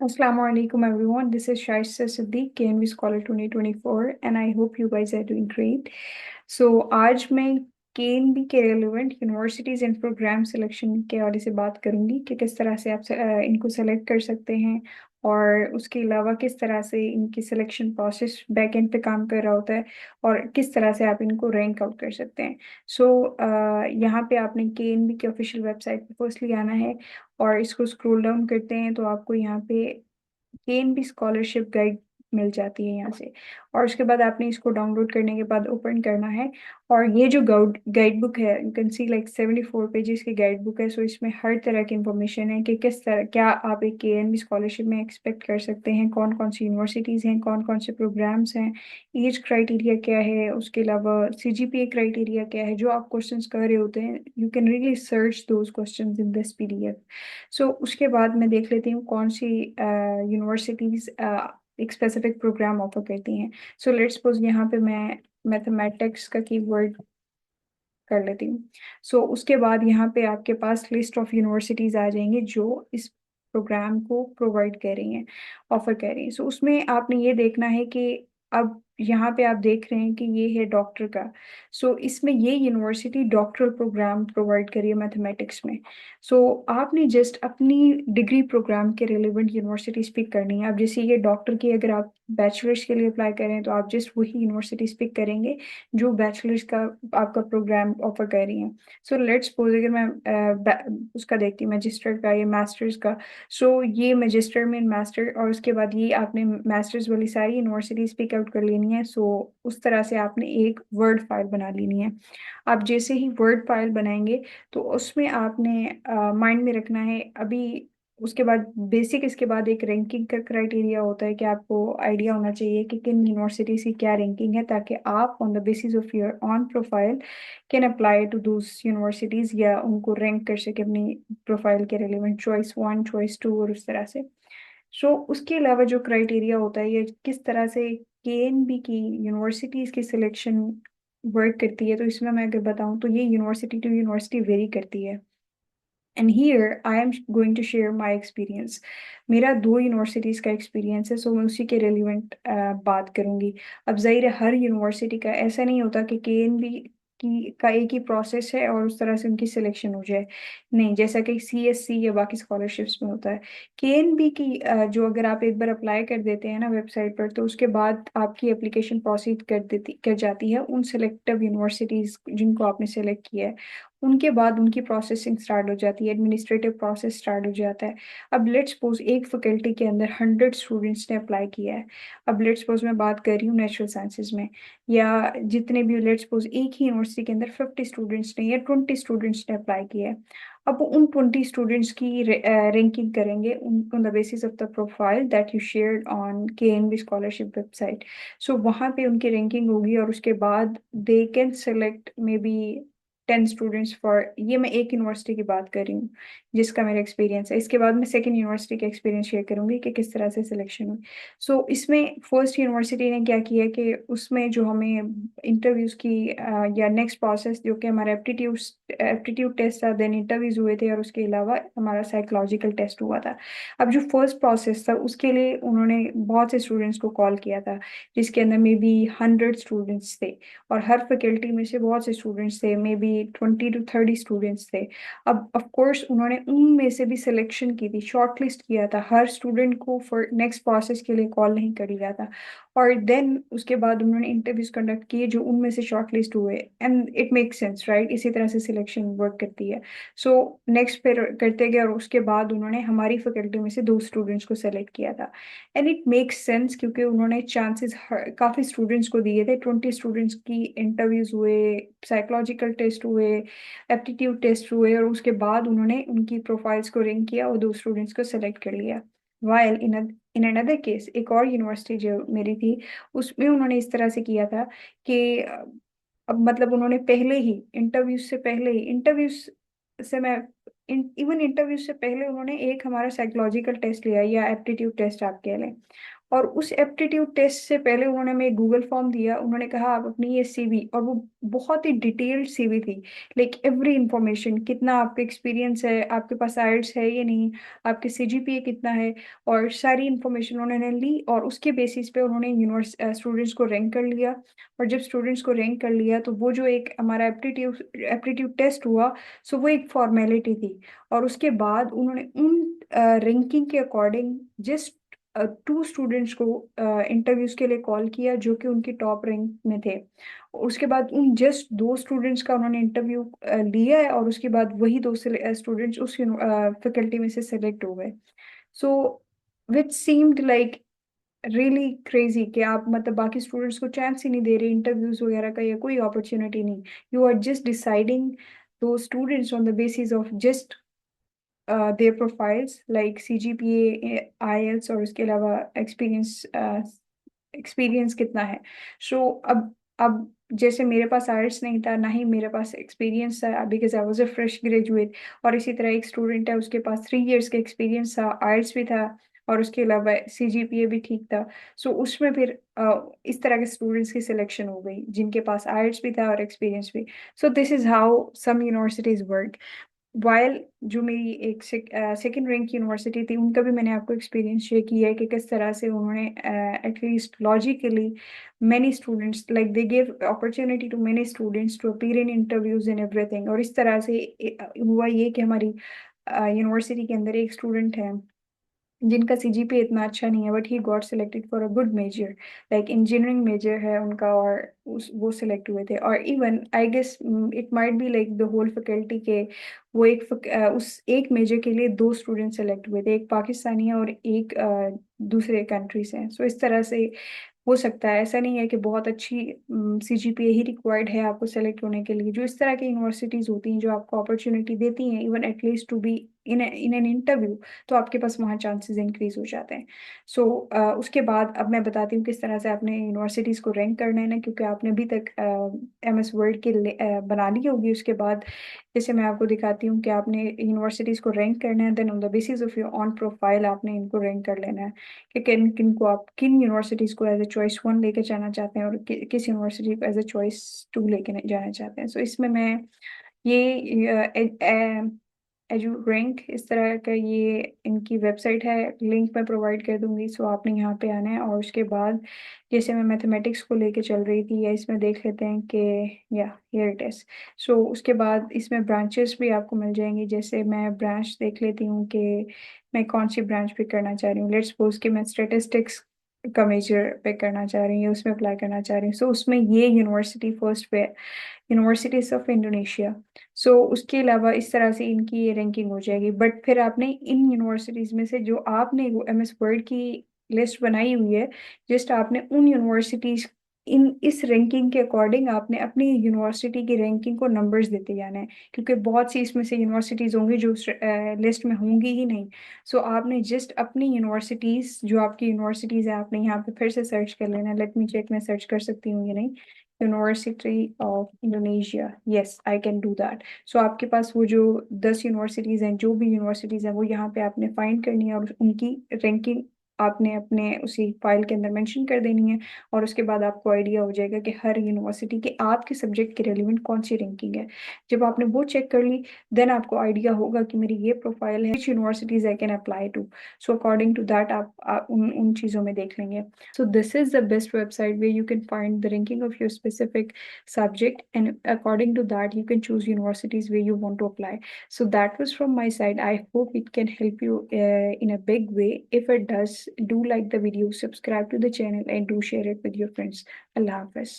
Assalamu alaikum everyone. This is Shaista Siddiq, KNV Scholar 2024 and I hope you guys are doing great. So आज मैं KNV के relevant universities and programme selection के हवाले से बात करूंगी कि किस तरह से आप इनको सेलेक्ट कर सकते हैं और उसके अलावा किस तरह से इनकी सिलेक्शन प्रोसेस बैक एंड पे काम कर रहा होता है और किस तरह से आप इनको रैंक आउट कर सकते हैं। सो यहाँ पे आपने KNV की ऑफिशियल वेबसाइट पे फर्स्टली आना है और इसको स्क्रॉल डाउन करते हैं तो आपको यहाँ पे केएनबी स्कॉलरशिप गाइड मिल जाती है यहाँ से। और उसके बाद आपने इसको डाउनलोड करने के बाद ओपन करना है और ये जो गाइड बुक है you can see like 74 pages की गाइड बुक है। सो इसमें हर तरह की इंफॉर्मेशन है कि किस तरह क्या आप एक केएनबी स्कॉलरशिप में एक्सपेक्ट कर सकते हैं, कौन कौन सी यूनिवर्सिटीज़ हैं, कौन कौन से प्रोग्राम्स हैं, एज क्राइटेरिया क्या है, उसके अलावा सीजीपीए क्राइटेरिया क्या है। जो आप क्वेश्चंस कर रहे होते हैं you can really search those questions in this PDF. So उसके बाद मैं देख लेती हूँ कौन सी यूनिवर्सिटीज एक स्पेसिफिक प्रोग्राम ऑफर करती हैं। सो लेट्स सपोज यहाँ पे मैं मैथमेटिक्स का कीवर्ड कर लेती हूँ। सो उसके बाद यहाँ पे आपके पास लिस्ट ऑफ यूनिवर्सिटीज आ जाएंगे जो इस प्रोग्राम को प्रोवाइड कर रही हैं, ऑफर कर रही हैं। सो उसमें आपने ये देखना है कि अब यहाँ पे आप देख रहे हैं कि ये है डॉक्टर का। सो इसमें ये यूनिवर्सिटी डॉक्टरल प्रोग्राम प्रोवाइड करी है मैथमेटिक्स में। सो आपने जस्ट अपनी डिग्री प्रोग्राम के रिलेवेंट यूनिवर्सिटीज पिक करनी है। अब जैसे ये डॉक्टर की अगर आप बैचलर्स के लिए अप्लाई करें तो आप जस्ट वही यूनिवर्सिटीज पिक करेंगे जो बैचलर्स का आपका प्रोग्राम ऑफर कर रही हैं। सो लेट्स सपोज अगर मैं उसका देखती हूँ मैजिस्टर का या मास्टर्स का। सो ये मैजिस्टर में मास्टर और उसके बाद ये आपने मास्टर्स वाली सारी यूनिवर्सिटीज पिक आउट कर लेनी है। सो उस तरह से आपने एक वर्ड फाइल बना लेनी है। आप जैसे ही वर्ड फाइल बनाएंगे तो उसमें आपने माइंड में रखना है अभी। उसके बाद बेसिक, इसके बाद एक रैंकिंग का क्राइटेरिया होता है कि आपको आइडिया होना चाहिए कि किन यूनिवर्सिटीज की क्या रैंकिंग है, ताकि आप on the basis of your own profile can apply to those universities या उनको रैंक कर सके अपनी प्रोफाइल के relevant, choice one choice two और उस तरह से। सो उसके अलावा जो क्राइटेरिया होता है ये किस तरह से केएनबी की यूनिवर्सिटीज की सिलेक्शन वर्क करती है, तो इसमें मैं अगर बताऊं तो ये यूनिवर्सिटी टू यूनिवर्सिटी वेरी करती है। And here I am going to share my experience. मेरा दो यूनिवर्सिटीज़ का एक्सपीरियंस है, सो मैं उसी के रेलिवेंट बात करूंगी। अब जाहिर है हर यूनिवर्सिटी का ऐसा नहीं होता कि केएनबी की का एक ही प्रोसेस है और उस तरह से उनकी सिलेक्शन हो जाए। नहीं, जैसा कि सीएससी या बाकी स्कॉलरशिप्स में होता है। केएनबी की जो अगर आप एक बार अप्लाई कर देते हैं ना वेबसाइट पर, तो उसके बाद आपकी एप्लीकेशन प्रोसीड कर जाती है उन सेलेक्टिव यूनिवर्सिटीज़ जिनको आपने सेलेक्ट किया है। उनके बाद उनकी प्रोसेसिंग स्टार्ट हो जाती है, एडमिनिस्ट्रेटिव प्रोसेस स्टार्ट हो जाता है। अब लेट्स सपोज एक फैकल्टी के अंदर 100 स्टूडेंट्स ने अप्लाई किया है। अब लेट्स सपोज मैं बात कर रही हूँ नेचुरल साइंसेज में, या जितने भी लेट्स सपोज एक ही यूनिवर्सिटी के अंदर 50 स्टूडेंट्स ने या 20 स्टूडेंट्स ने अप्लाई किया है। अब उन 20 स्टूडेंट्स की रैंकिंग करेंगे on the basis of the profile that you shared on KNB scholarship website. So वहाँ पे उनकी रैंकिंग होगी और उसके बाद they can select maybe 10 students for, ये मैं एक यूनिवर्सिटी की बात कर रही हूँ जिसका मेरा एक्सपीरियंस है। इसके बाद मैं सेकंड यूनिवर्सिटी का एक्सपीरियंस शेयर करूंगी कि किस तरह से सिलेक्शन हुई। सो इसमें फर्स्ट यूनिवर्सिटी ने क्या किया कि उसमें जो हमें इंटरव्यूज की या नेक्स्ट प्रोसेस जो कि हमारा एप्टीट्यूड टेस्ट था, देन इंटरव्यूज हुए थे और उसके अलावा हमारा साइकोलॉजिकल टेस्ट हुआ था। अब जो फर्स्ट प्रोसेस था उसके लिए उन्होंने बहुत से स्टूडेंट्स को कॉल किया था, जिसके अंदर मे बी 100 स्टूडेंट्स थे और हर फैकल्टी में से बहुत से स्टूडेंट्स थे, मे बी 20 to 30 स्टूडेंट्स थे। अब ऑफ कोर्स उन्होंने उनमें से भी सिलेक्शन की थी, शॉर्ट लिस्ट किया था, हर स्टूडेंट को फॉर नेक्स्ट प्रोसेस के लिए कॉल नहीं कर लिया था। और देन उसके बाद उन्होंने इंटरव्यूज कंडक्ट किए जो उनमें से शॉर्ट लिस्ट हुए। And it make sense right, इसी तरह से सिलेक्शन वर्क करती है। सो नेक्स्ट फिर करते गए और उसके बाद उन्होंने हमारी फैकल्टी में से दो स्टूडेंट्स को सेलेक्ट किया था। एंड इट मेक्स सेंस क्योंकि उन्होंने चांसेस काफ़ी स्टूडेंट्स को दिए थे। 20 स्टूडेंट्स की इंटरव्यूज हुए, साइकोलॉजिकल टेस्ट हुए, एप्टीट्यूड टेस्ट हुए और उसके बाद उन्होंने उनकी प्रोफाइल्स को रैंक किया और दो स्टूडेंट्स को सेलेक्ट कर लिया। वाइल इन अनदर केस एक और यूनिवर्सिटी जो मेरी थी, उसमें उन्होंने इस तरह से किया था कि अब मतलब उन्होंने पहले ही इंटरव्यूज से मैं इवन इंटरव्यू से पहले उन्होंने एक हमारा साइकोलॉजिकल टेस्ट लिया या एप्टीट्यूड टेस्ट आप कह लें। और उस एप्टीट्यूड टेस्ट से पहले उन्होंने हमें गूगल फॉर्म दिया, उन्होंने कहा आप अपनी ये सीवी, और वो बहुत ही डिटेल्ड सीवी थी, लाइक एवरी इंफॉर्मेशन, कितना आपका एक्सपीरियंस है, आपके पास आइल्स है या नहीं, आपके सीजीपीए कितना है, और सारी इंफॉर्मेशन उन्होंने ली, और उसके बेसिस पे उन्होंने स्टूडेंट्स को रैंक कर लिया। और जब स्टूडेंट्स को रैंक कर लिया तो वो जो एक हमारा एप्टीट्यूड एप्टीट्यूड टेस्ट हुआ, सो वो एक फॉर्मेलिटी थी। और उसके बाद उन्होंने उन रैंकिंग के अकॉर्डिंग जस्ट 2 स्टूडेंट्स को इंटरव्यूज के लिए कॉल किया जो कि उनकी टॉप रैंक में थे। उसके बाद उन जस्ट 2 स्टूडेंट्स का उन्होंने इंटरव्यू लिया है, और उसके बाद वही 2 स्टूडेंट्स उस फैकल्टी में से सेलेक्ट हो गए। सो विच सीम्ड लाइक रियली क्रेजी कि आप मतलब बाकी स्टूडेंट्स को चांस ही नहीं दे रहे इंटरव्यूज वगैरह का, या कोई अपॉर्चुनिटी नहीं। यू आर जस्ट डिसाइडिंग दो students on the basis of just their profiles like CGPA, IELTS, और उसके अलावा एक्सपीरियंस, एक्सपीरियंस कितना है। सो अब जैसे मेरे पास आइल्स नहीं था, ना ही मेरे पास एक्सपीरियंस था, because I was a fresh graduate. और इसी तरह एक स्टूडेंट है, उसके पास 3 इयर्स का एक्सपीरियंस था, आइल्स भी था, और उसके अलावा सीजीपीए भी ठीक था। सो उसमें फिर इस तरह के स्टूडेंट्स की सिलेक्शन हो गई जिनके पास आइल्स भी था और एक्सपीरियंस भी। So this is how some universities work. While जो मेरी एक सेकेंड रैंक यूनिवर्सिटी थी, उनका भी मैंने आपको एक्सपीरियंस शेयर किया है कि किस तरह से उन्होंने at least logically many students, like they give opportunity to many students to appear in interviews and everything। और इस तरह से हुआ ये कि हमारी यूनिवर्सिटी के अंदर एक स्टूडेंट है जिनका सीजीपीए इतना अच्छा नहीं है, but he got selected for a good major, like engineering major है उनका, और वो सिलेक्ट हुए थे। और even I guess it might be like the whole faculty के, वो उस एक मेजर के लिए 2 स्टूडेंट सेलेक्ट हुए थे, एक पाकिस्तानी है और एक दूसरे कंट्री से। सो इस तरह से हो सकता है, ऐसा नहीं है कि बहुत अच्छी सीजीपीए ही रिक्वायर्ड है आपको सेलेक्ट होने के लिए। जो इस तरह की यूनिवर्सिटीज होती हैं जो आपको अपॉर्चुनिटी देती हैं even at least to be in an interview, तो आपके पास वहाँ चांसेस इंक्रीज हो जाते हैं। सो उसके बाद अब मैं बताती हूँ किस तरह से आपने यूनिवर्सिटीज को रैंक करना है ना, क्योंकि आपने अभी तक एमएस वर्ड के बना ली होगी। उसके बाद जैसे मैं आपको दिखाती हूँ कि आपने यूनिवर्सिटीज को रैंक करना है, then on the basis of your own profile आपने इनको रैंक कर लेना है कि किन किन को आप किन यूनिवर्सिटीज को एज ए चॉइस 1 लेके जाना चाहते हैं, और किस यूनिवर्सिटी को एज ए चॉइस 2 लेके जाना चाहते हैं। सो इसमें मैं ये एजू रैंक इस तरह का, ये इनकी वेबसाइट है, लिंक मैं प्रोवाइड कर दूंगी। सो आपने यहाँ पे आना है, और उसके बाद जैसे मैं मैथमेटिक्स को लेके चल रही थी, या इसमें देख लेते हैं कि या हियर इट इज। सो उसके बाद इसमें ब्रांचेस भी आपको मिल जाएंगी। जैसे मैं ब्रांच देख लेती हूँ कि मैं कौन सी ब्रांच पे करना चाह रही हूँ। लेट्स सपोज कि मैं स्टेटिस्टिक्स का मेजर पे करना चाह रही हूँ, उसमें अप्लाई करना चाह रही हूँ। सो उसमें ये यूनिवर्सिटी फर्स्ट पे, यूनिवर्सिटीज ऑफ इंडोनेशिया। सो उसके अलावा इस तरह से इनकी ये रैंकिंग हो जाएगी। बट फिर आपने इन यूनिवर्सिटीज में से जो आपने वो एमएस वर्ड की लिस्ट बनाई हुई है, जस्ट आपने उन यूनिवर्सिटीज, इन इस रैंकिंग के अकॉर्डिंग आपने अपनी यूनिवर्सिटी की रैंकिंग को नंबर्स देते जाना है, क्योंकि बहुत सी इसमें से यूनिवर्सिटीज होंगी जो लिस्ट में होंगी ही नहीं। सो आपने जस्ट अपनी यूनिवर्सिटीज, जो आपकी यूनिवर्सिटीज है, आपने यहाँ पे फिर से सर्च कर लेना। लेट मी चेक, मैं सर्च कर सकती हूँ या नहीं। University of Indonesia, yes I can do that. So आपके पास वो जो 10 यूनिवर्सिटीज हैं, जो भी यूनिवर्सिटीज हैं, वो यहाँ पे आपने फाइंड करनी है, और उनकी रैंकिंग आपने अपने उसी फाइल के अंदर मेंशन कर देनी है। और उसके बाद आपको आइडिया हो जाएगा कि हर यूनिवर्सिटी के आपके सब्जेक्ट के रेलिवेंट कौन सी रैंकिंग है। जब आपने वो चेक कर ली, देन आपको आइडिया होगा कि मेरी ये प्रोफाइल है, which universities I can apply to. So according to that आप उन चीज़ों में देख लेंगे। So this is the best website where you can find the ranking of your specific subject, and according to that you can choose universities where you want to apply. So that was from my side. I hope it can help you in a big way. If it does, do like the video, subscribe to the channel, and do share it with your friends. Allah Hafiz.